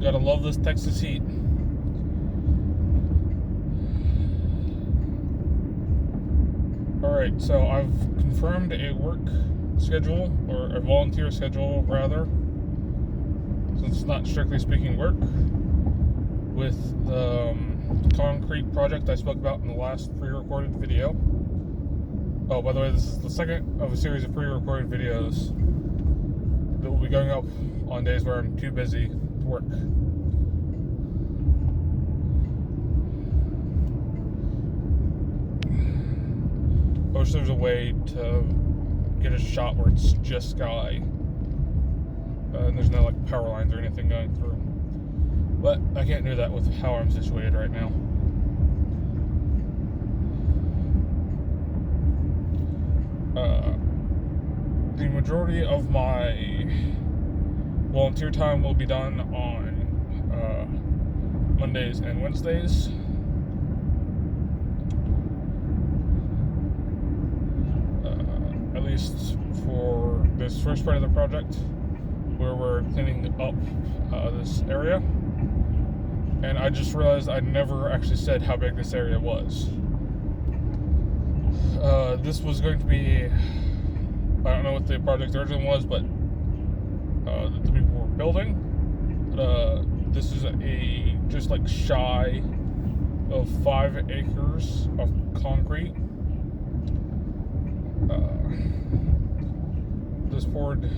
Gotta love this Texas heat. Alright, so I've confirmed a work schedule, or a volunteer schedule rather, since it's not strictly speaking work, with the concrete project I spoke about in the last pre-recorded video. Oh, by the way, this is the second of a series of pre-recorded videos that will be going up on days where I'm too busy to work. I wish there was a way to get a shot where it's just sky and there's no like power lines or anything going through. But I can't do that with how I'm situated right now. The majority of my volunteer time will be done on Mondays and Wednesdays. At least for this first part of the project, where we're cleaning up this area. And I just realized I never actually said how big this area was. This was going to be, I don't know what the project originally was, but that the people were building. This is just like shy of 5 acres of concrete. This board it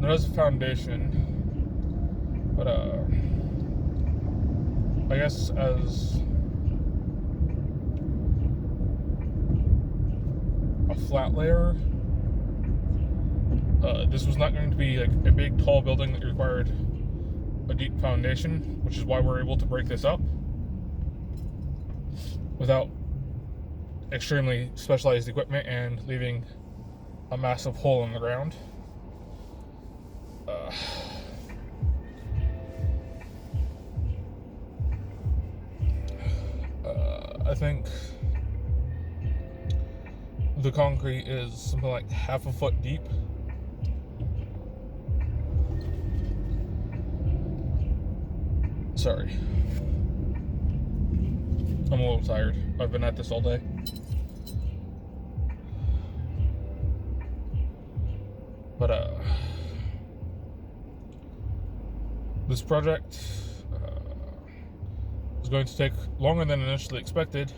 has a foundation, but I guess as a flat layer, this was not going to be like a big tall building that required a deep foundation, which is why we're able to break this up without extremely specialized equipment and leaving a massive hole in the ground. I think the concrete is something like half a foot deep. Sorry. I'm a little tired. I've been at this all day. But this project is going to take longer than initially expected,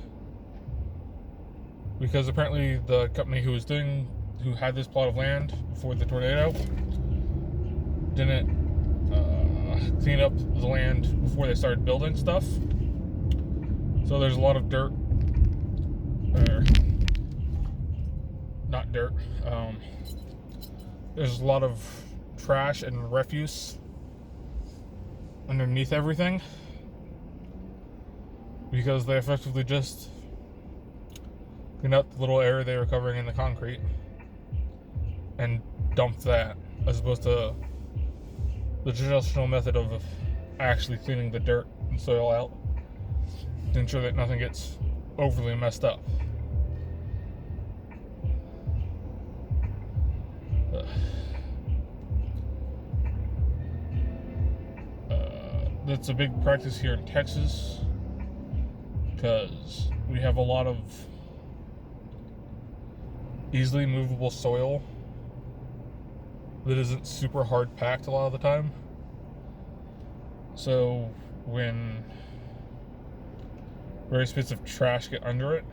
because apparently the company who had this plot of land before the tornado didn't clean up the land before they started building stuff. So there's a lot of dirt, or not dirt, there's a lot of trash and refuse underneath everything, because they effectively just cleaned out the little area they were covering in the concrete and dumped that, as opposed to the traditional method of actually cleaning the dirt and soil out to ensure that nothing gets overly messed up. That's a big practice here in Texas, because we have a lot of easily movable soil that isn't super hard packed a lot of the time. So when various bits of trash get under it,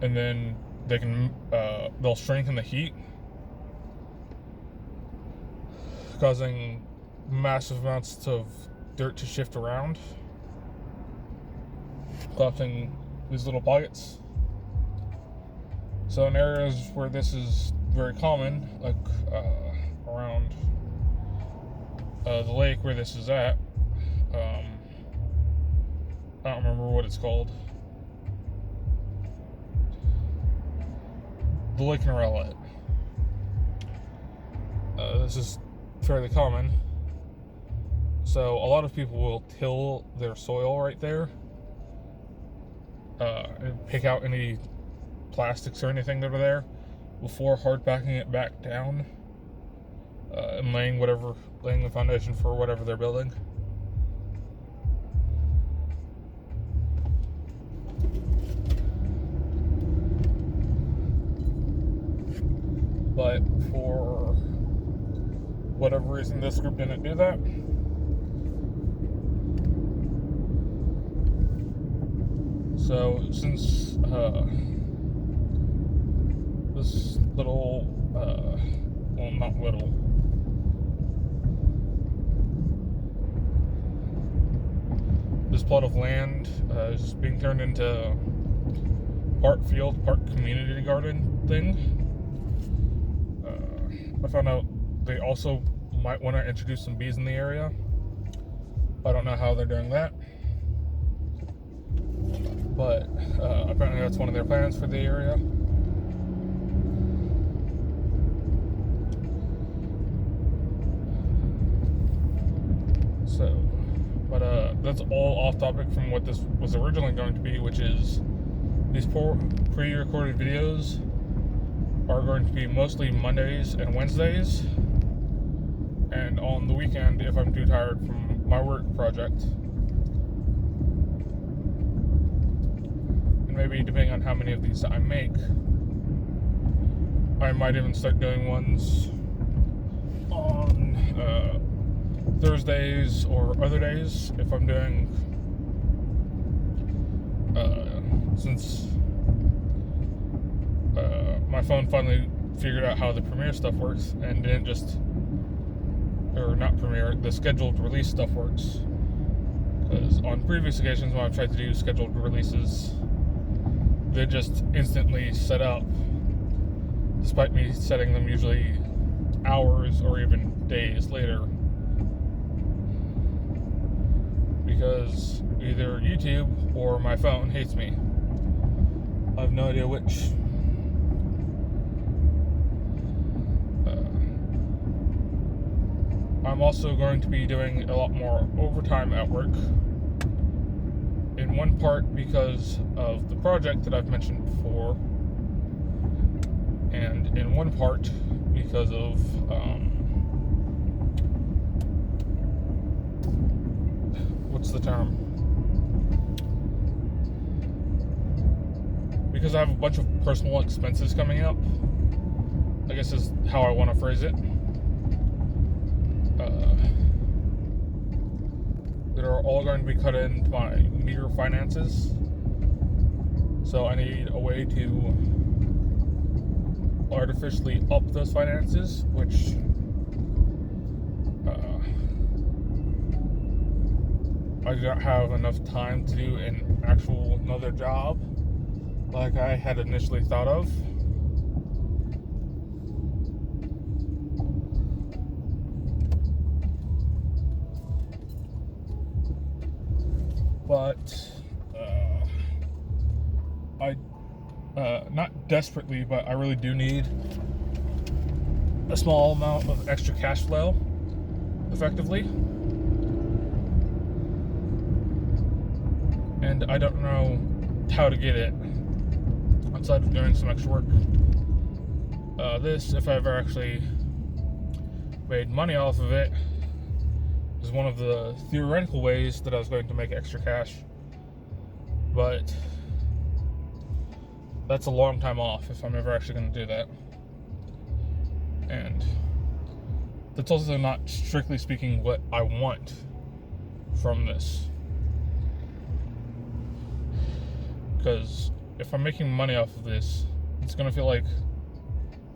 and then they'll shrink in the heat, causing massive amounts of dirt to shift around, collapsing these little pockets. So in areas where this is very common, like around the lake where this is at, I don't remember what it's called, the lake in Rowlett. This is fairly common. So a lot of people will till their soil right there, and pick out any plastics or anything that are there, before hard packing it back down and laying the foundation for whatever they're building. But for whatever reason, this group didn't do that. So since this little, well, not little, this plot of land is being turned into part field, part community garden thing. I found out they also might want to introduce some bees in the area. I don't know how they're doing that, but apparently that's one of their plans for the area. So, but that's all off topic from what this was originally going to be, which is these pre-recorded videos are going to be mostly Mondays and Wednesdays, and on the weekend if I'm too tired from my work project. And maybe depending on how many of these I make, I might even start doing ones on Thursdays or other days if I'm doing, since my phone finally figured out how the Premiere stuff works and didn't just, or not Premiere, the scheduled release stuff works. Because on previous occasions when I've tried to do scheduled releases, they just instantly set up, despite me setting them usually hours or even days later. Because either YouTube or my phone hates me. I have no idea which. I'm also going to be doing a lot more overtime at work. In one part because of the project that I've mentioned before, and in one part because of what's the term? Because I have a bunch of personal expenses coming up, I guess is how I want to phrase it. That are all going to be cut into my meter finances. So I need a way to artificially up those finances, which I don't have enough time to do an actual another job like I had initially thought of. But I not desperately, but I really do need a small amount of extra cash flow, effectively. And I don't know how to get it outside of doing some extra work. This, if I ever actually made money off of it, is one of the theoretical ways that I was going to make extra cash. But that's a long time off if I'm ever actually going to do that. And that's also not, strictly speaking, what I want from this. Because if I'm making money off of this, it's going to feel like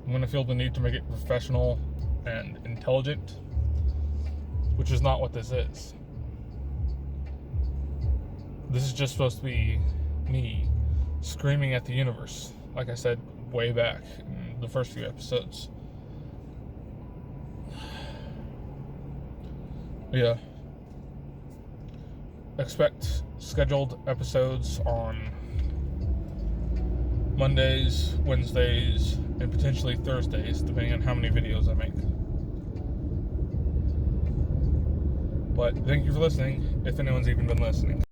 I'm going to feel the need to make it professional and intelligent, which is not what this is. This is just supposed to be me screaming at the universe, like I said way back in the first few episodes. Yeah. Expect scheduled episodes on Mondays, Wednesdays, and potentially Thursdays, depending on how many videos I make. But thank you for listening, if anyone's even been listening.